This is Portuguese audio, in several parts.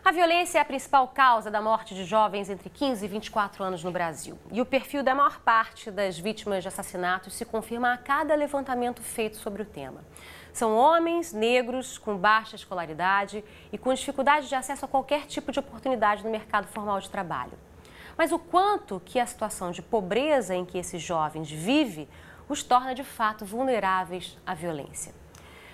A violência é a principal causa da morte de jovens entre 15 e 24 anos no Brasil. E o perfil da maior parte das vítimas de assassinatos se confirma a cada levantamento feito sobre o tema. São homens negros com baixa escolaridade e com dificuldade de acesso a qualquer tipo de oportunidade no mercado formal de trabalho. Mas o quanto que a situação de pobreza em que esses jovens vivem os torna de fato vulneráveis à violência.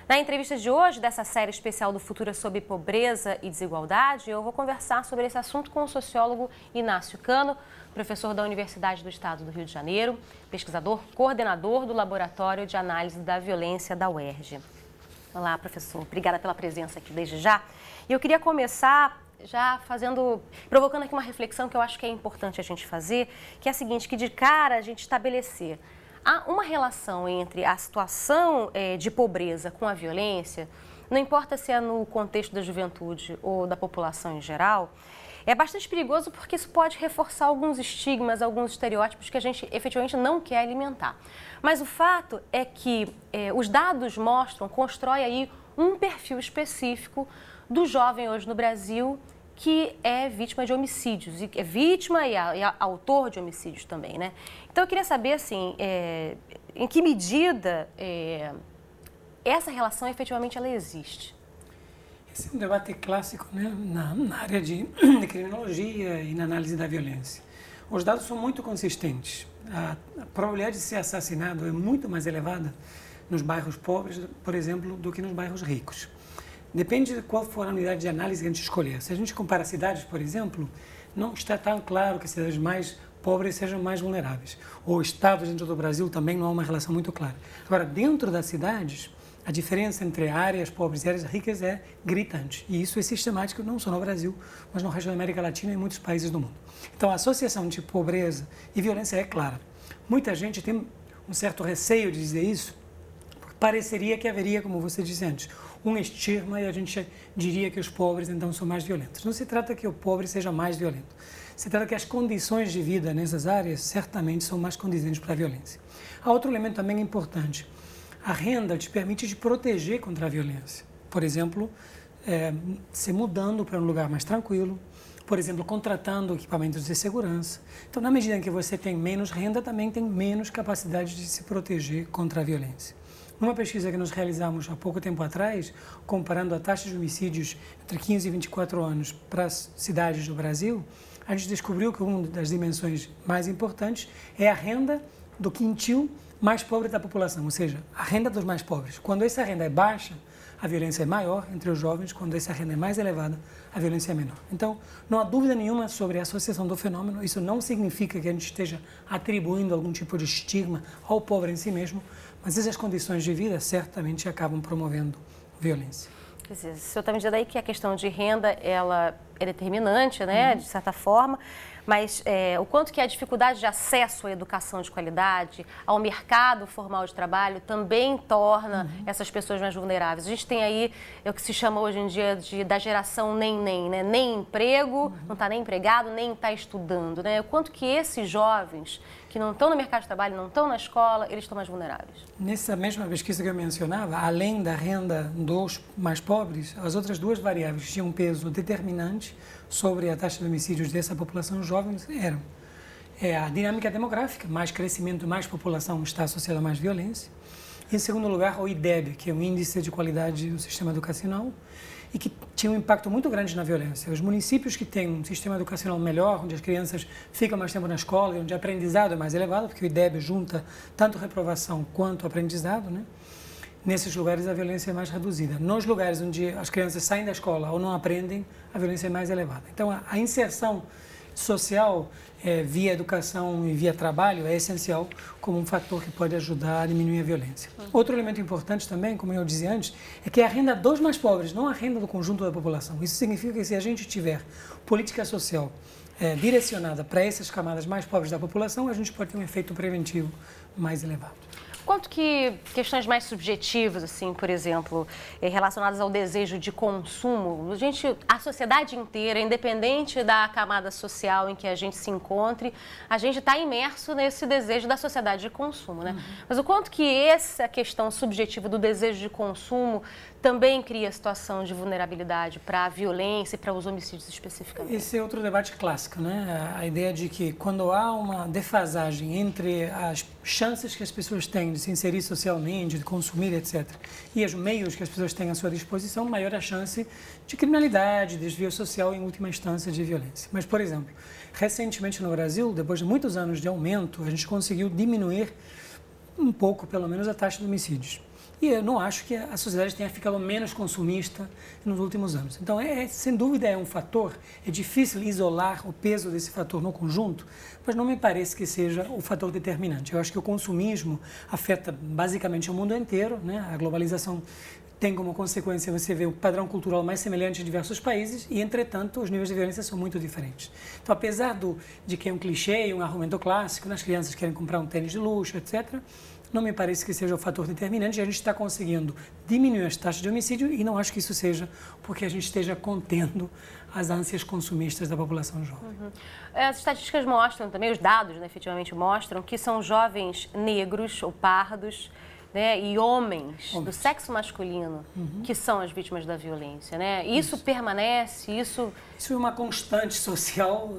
Na entrevista de hoje, dessa série especial do Futura sobre pobreza e desigualdade, eu vou conversar sobre esse assunto com o sociólogo Inácio Cano, professor da Universidade do Estado do Rio de Janeiro, pesquisador, coordenador do Laboratório de Análise da Violência da UERJ. Olá, professor. Obrigada pela presença aqui desde já. E eu queria começar já provocando aqui uma reflexão que eu acho que é importante a gente fazer, que é a seguinte, que de cara a gente estabelecer há uma relação entre a situação de pobreza com a violência, não importa se é no contexto da juventude ou da população em geral, é bastante perigoso porque isso pode reforçar alguns estigmas, alguns estereótipos que a gente efetivamente não quer alimentar. Mas o fato é que os dados constroem aí um perfil específico do jovem hoje no Brasil que é vítima de homicídios, e é vítima e autor de homicídios também, né? Então eu queria saber, assim, em que medida essa relação efetivamente ela existe? Esse é um debate clássico, né, na área de criminologia e na análise da violência. Os dados são muito consistentes. A probabilidade de ser assassinado é muito mais elevada nos bairros pobres, por exemplo, do que nos bairros ricos. Depende de qual for a unidade de análise que a gente escolher. Se a gente compara cidades, por exemplo, não está tão claro que cidades mais pobres sejam mais vulneráveis. Ou estados dentro do Brasil também não há uma relação muito clara. Agora, dentro das cidades, a diferença entre áreas pobres e áreas ricas é gritante. E isso é sistemático não só no Brasil, mas no resto da América Latina e em muitos países do mundo. Então, a associação de pobreza e violência é clara. Muita gente tem um certo receio de dizer isso, porque pareceria que haveria, como você disse antes, um estigma e a gente diria que os pobres então são mais violentos. Não se trata que o pobre seja mais violento. Se trata que as condições de vida nessas áreas certamente são mais condizentes para a violência. Há outro elemento também importante. A renda te permite te proteger contra a violência. Por exemplo, se mudando para um lugar mais tranquilo, por exemplo, contratando equipamentos de segurança. Então, na medida em que você tem menos renda, também tem menos capacidade de se proteger contra a violência. Numa pesquisa que nós realizamos há pouco tempo atrás, comparando a taxa de homicídios entre 15 e 24 anos para as cidades do Brasil, a gente descobriu que uma das dimensões mais importantes é a renda do quintil mais pobre da população, ou seja, a renda dos mais pobres. Quando essa renda é baixa, a violência é maior entre os jovens, quando essa renda é mais elevada, a violência é menor. Então, não há dúvida nenhuma sobre a associação do fenômeno, isso não significa que a gente esteja atribuindo algum tipo de estigma ao pobre em si mesmo, mas essas condições de vida certamente acabam promovendo violência. Quer dizer, o senhor está me dizendo aí que a questão de renda ela é determinante, né, de certa forma, mas o quanto que a dificuldade de acesso à educação de qualidade, ao mercado formal de trabalho, também torna essas pessoas mais vulneráveis. A gente tem aí o que se chama hoje em dia da geração nem-nem, né? Nem emprego, não está nem empregado, nem está estudando, né? O quanto que esses jovens que não estão no mercado de trabalho, não estão na escola, eles estão mais vulneráveis. Nessa mesma pesquisa que eu mencionava, além da renda dos mais pobres, as outras duas variáveis que tinham um peso determinante sobre a taxa de homicídios dessa população jovem eram a dinâmica demográfica, mais crescimento, mais população está associada a mais violência. Em segundo lugar, o IDEB, que é o Índice de Qualidade do Sistema Educacional, e que tinha um impacto muito grande na violência. Os municípios que têm um sistema educacional melhor, onde as crianças ficam mais tempo na escola, onde o aprendizado é mais elevado, porque o IDEB junta tanto reprovação quanto aprendizado, né? Nesses lugares a violência é mais reduzida. Nos lugares onde as crianças saem da escola ou não aprendem, a violência é mais elevada. Então, a inserção social via educação e via trabalho é essencial como um fator que pode ajudar a diminuir a violência. Outro elemento importante também, como eu dizia antes, é que é a renda dos mais pobres, não a renda do conjunto da população. Isso significa que se a gente tiver política social direcionada para essas camadas mais pobres da população, a gente pode ter um efeito preventivo mais elevado. Quanto que questões mais subjetivas, assim, por exemplo, relacionadas ao desejo de consumo, a sociedade inteira, independente da camada social em que a gente se encontre, a gente está imerso nesse desejo da sociedade de consumo, né? Mas o quanto que essa questão subjetiva do desejo de consumo também cria situação de vulnerabilidade para a violência e para os homicídios especificamente? Esse é outro debate clássico, né? A ideia de que quando há uma defasagem entre as chances que as pessoas têm de se inserir socialmente, de consumir, etc., e os meios que as pessoas têm à sua disposição, maior a chance de criminalidade, desvio social e, em última instância, de violência. Mas, por exemplo, recentemente no Brasil, depois de muitos anos de aumento, a gente conseguiu diminuir um pouco, pelo menos, a taxa de homicídios. E eu não acho que a sociedade tenha ficado menos consumista nos últimos anos. Então, sem dúvida, é um fator. É difícil isolar o peso desse fator no conjunto, mas não me parece que seja o fator determinante. Eu acho que o consumismo afeta basicamente o mundo inteiro, né? A globalização tem como consequência você ver o padrão cultural mais semelhante em diversos países e, entretanto, os níveis de violência são muito diferentes. Então, apesar de que é um clichê, um argumento clássico, as crianças querem comprar um tênis de luxo, etc., não me parece que seja o fator determinante. A gente está conseguindo diminuir as taxas de homicídio e não acho que isso seja porque a gente esteja contendo as ânsias consumistas da população jovem. As estatísticas mostram também, os dados, né, efetivamente mostram que são jovens negros ou pardos, né, e homens do sexo masculino que são as vítimas da violência, né? Isso permanece, isso é uma constante social,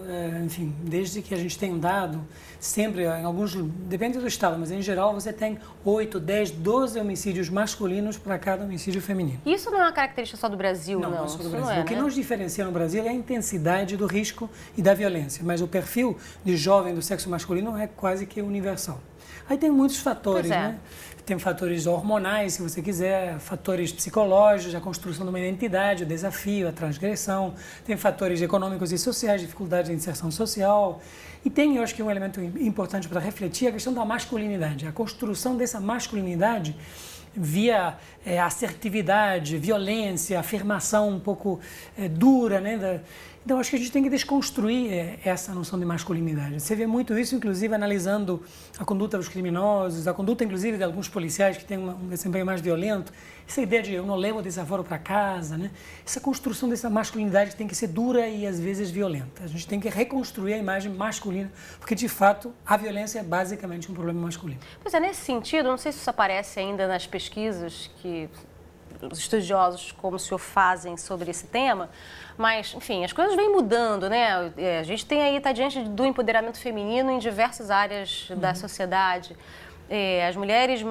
enfim, desde que a gente tem um dado, sempre, em alguns, depende do estado, mas em geral você tem 8, 10, 12 homicídios masculinos para cada homicídio feminino. Isso não é uma característica só do Brasil, não? Não, só do Brasil. Não é, o que né? nos diferencia no Brasil é a intensidade do risco e da violência, mas o perfil de jovem do sexo masculino é quase que universal. Aí tem muitos fatores, né? Tem fatores hormonais, se você quiser, fatores psicológicos, a construção de uma identidade, o desafio, a transgressão, tem fatores econômicos e sociais, dificuldade de inserção social. E tem, eu acho que um elemento importante para refletir, a questão da masculinidade, a construção dessa masculinidade via assertividade, violência, afirmação um pouco dura, né? Então, acho que a gente tem que desconstruir essa noção de masculinidade. Você vê muito isso, inclusive, analisando a conduta dos criminosos, a conduta, inclusive, de alguns policiais que têm um desempenho mais violento. Essa ideia de eu não levo desaforo para casa, né? Essa construção dessa masculinidade que tem que ser dura e, às vezes, violenta. A gente tem que reconstruir a imagem masculina, porque, de fato, a violência é basicamente um problema masculino. Pois é, nesse sentido, não sei se isso aparece ainda nas pesquisas que os estudiosos como o senhor fazem sobre esse tema, mas, enfim, as coisas vêm mudando, né? A gente tem aí, está diante do empoderamento feminino em diversas áreas da sociedade. As mulheres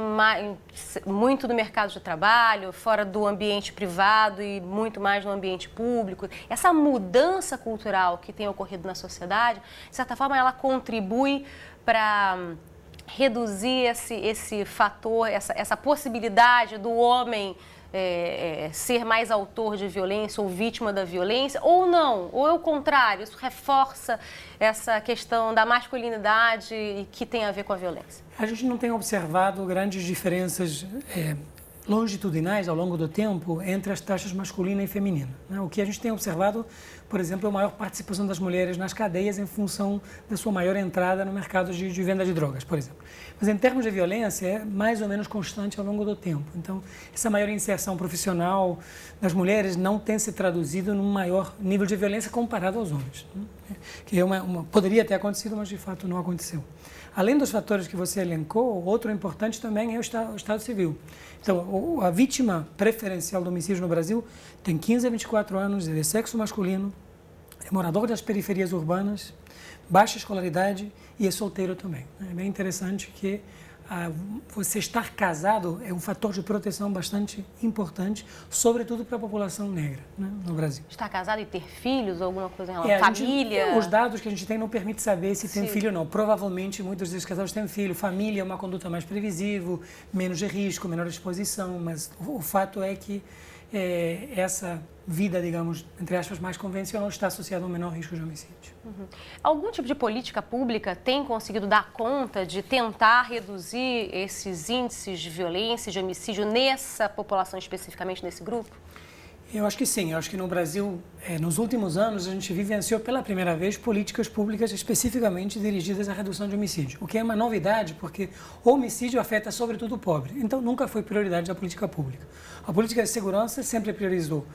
muito no mercado de trabalho, fora do ambiente privado e muito mais no ambiente público. Essa mudança cultural que tem ocorrido na sociedade, de certa forma, ela contribui para reduzir esse fator, essa possibilidade do homem ser mais autor de violência ou vítima da violência, ou não, ou é o contrário, isso reforça essa questão da masculinidade que tem a ver com a violência? A gente não tem observado grandes diferenças longitudinais ao longo do tempo entre as taxas masculina e feminina, né? O que a gente tem observado, por exemplo, é a maior participação das mulheres nas cadeias em função da sua maior entrada no mercado de venda de drogas, por exemplo. Mas em termos de violência é mais ou menos constante ao longo do tempo. Então, essa maior inserção profissional das mulheres não tem se traduzido num maior nível de violência comparado aos homens, né? Que poderia ter acontecido, mas de fato não aconteceu. Além dos fatores que você elencou, outro importante também é o Estado Civil. Então, a vítima preferencial do homicídio no Brasil tem 15 a 24 anos, é de sexo masculino, é morador das periferias urbanas, baixa escolaridade e é solteiro também. É bem interessante que você estar casado é um fator de proteção bastante importante, sobretudo para a população negra, né, no Brasil. Estar casado e ter filhos, alguma coisa em relação à família? Os dados que a gente tem não permitem saber se tem filho ou não. Provavelmente, muitos desses casais têm filho. Família é uma conduta mais previsível, menos de risco, menor exposição, mas o fato é que essa vida, digamos, entre aspas, mais convencional está associada a um menor risco de homicídio. Algum tipo de política pública tem conseguido dar conta de tentar reduzir esses índices de violência, de homicídio nessa população, especificamente nesse grupo? Eu acho que sim. Eu acho que no Brasil nos últimos anos, a gente vivenciou pela primeira vez políticas públicas especificamente dirigidas à redução de homicídio, o que é uma novidade, porque o homicídio afeta sobretudo o pobre, então nunca foi prioridade da política pública. A política de segurança sempre priorizou,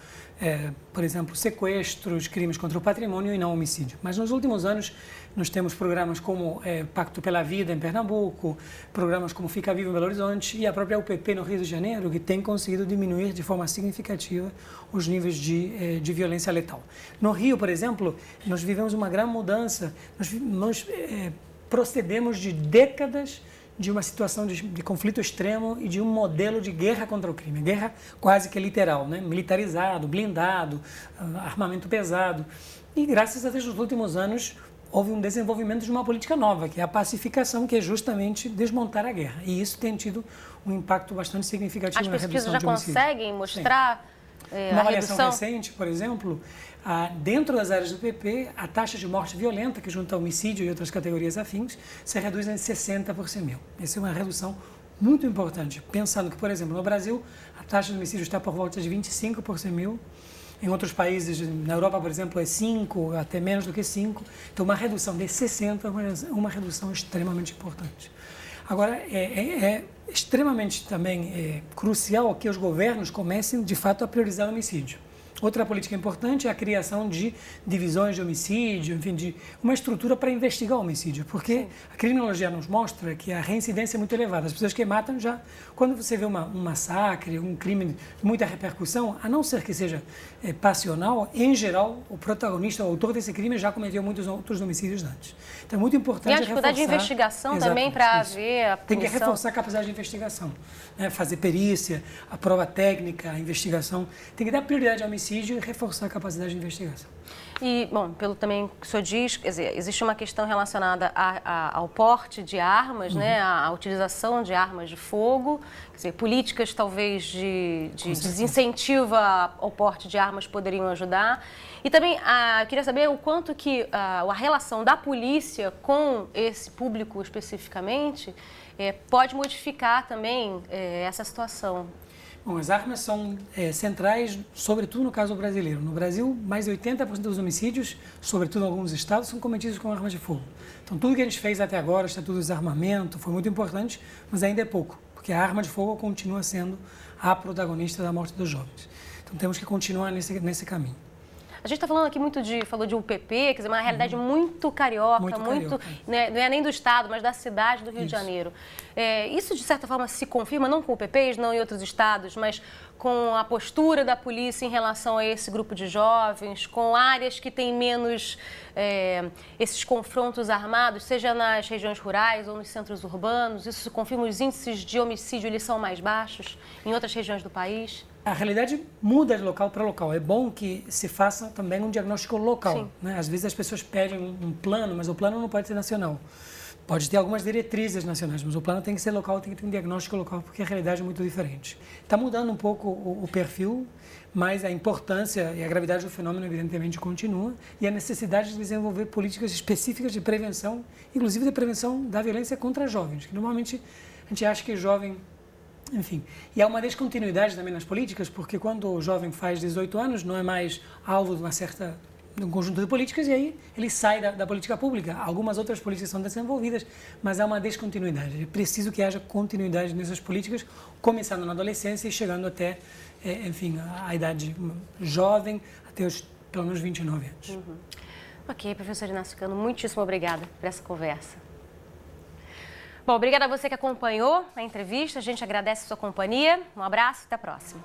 por exemplo, sequestros, crimes contra o patrimônio e não homicídio. Mas nos últimos anos, nós temos programas como Pacto pela Vida em Pernambuco, programas como Fica Vivo em Belo Horizonte e a própria UPP no Rio de Janeiro, que tem conseguido diminuir de forma significativa os níveis de violência letal. No Rio, por exemplo, nós vivemos uma grande mudança, nós procedemos de décadas de uma situação de conflito extremo e de um modelo de guerra contra o crime, guerra quase que literal, né? Militarizado, blindado, armamento pesado. E graças a Deus, nos últimos anos, houve um desenvolvimento de uma política nova, que é a pacificação, que é justamente desmontar a guerra. E isso tem tido um impacto bastante significativo na redução de homicídio. As pesquisas já conseguem mostrar uma a avaliação redução? recente, por exemplo, dentro das áreas do PP, a taxa de morte violenta, que junta homicídio e outras categorias afins, se reduz em 60 por 100 mil. Essa é uma redução muito importante, pensando que, por exemplo, no Brasil, a taxa de homicídio está por volta de 25 por 100 mil. Em outros países, na Europa, por exemplo, é 5, até menos do que 5. Então, uma redução de 60 é uma redução extremamente importante. Agora, é extremamente também crucial que os governos comecem, de fato, a priorizar o homicídio. Outra política importante é a criação de divisões de homicídio, enfim, de uma estrutura para investigar o homicídio, porque a criminologia nos mostra que a reincidência é muito elevada. As pessoas que matam já, quando você vê um massacre, um crime de muita repercussão, a não ser que seja passional, em geral, o protagonista, o autor desse crime já cometeu muitos outros homicídios antes. Então é muito importante reforçar... E a dificuldade de investigação também para ver a punição. Tem que reforçar a capacidade de investigação, né? Fazer perícia, a prova técnica, a investigação. Tem que dar prioridade ao homicídio e reforçar a capacidade de investigação. E, bom, pelo também que o senhor diz, quer dizer, existe uma questão relacionada ao porte de armas, né, a utilização de armas de fogo, quer dizer, políticas talvez de desincentivo ao porte de armas poderiam ajudar. E também queria saber o quanto que a relação da polícia com esse público especificamente pode modificar também essa situação. Bom, as armas são centrais, sobretudo no caso brasileiro. No Brasil, mais de 80% dos homicídios, sobretudo em alguns estados, são cometidos com armas de fogo. Então, tudo que a gente fez até agora, o Estatuto do Desarmamento, foi muito importante, mas ainda é pouco, porque a arma de fogo continua sendo a protagonista da morte dos jovens. Então, temos que continuar nesse caminho. A gente está falando aqui falou de UPP, quer dizer, uma realidade muito carioca, né, não é nem do estado, mas da cidade do Rio de Janeiro. Isso, de certa forma, se confirma, não com UPPs, não em outros estados, mas com a postura da polícia em relação a esse grupo de jovens, com áreas que têm menos esses confrontos armados, seja nas regiões rurais ou nos centros urbanos. Isso confirma os índices de homicídio, eles são mais baixos em outras regiões do país? A realidade muda de local para local. É bom que se faça também um diagnóstico local, né? Às vezes as pessoas pedem um plano, mas o plano não pode ser nacional. Pode ter algumas diretrizes nacionais, mas o plano tem que ser local, tem que ter um diagnóstico local, porque a realidade é muito diferente. Está mudando um pouco o perfil, mas a importância e a gravidade do fenômeno, evidentemente, continua, e a necessidade de desenvolver políticas específicas de prevenção, inclusive de prevenção da violência contra jovens, que normalmente a gente acha que jovem... Enfim, e há uma descontinuidade também nas políticas, porque quando o jovem faz 18 anos, não é mais alvo de um conjunto de políticas, e aí ele sai da política pública. Algumas outras políticas são desenvolvidas, mas há uma descontinuidade. É preciso que haja continuidade nessas políticas, começando na adolescência e chegando até, enfim, a idade jovem, até pelo menos 29 anos. Uhum. Ok, professor Inácio Cano, muitíssimo obrigada por essa conversa. Bom, obrigada a você que acompanhou a entrevista. A gente agradece a sua companhia. Um abraço e até a próxima.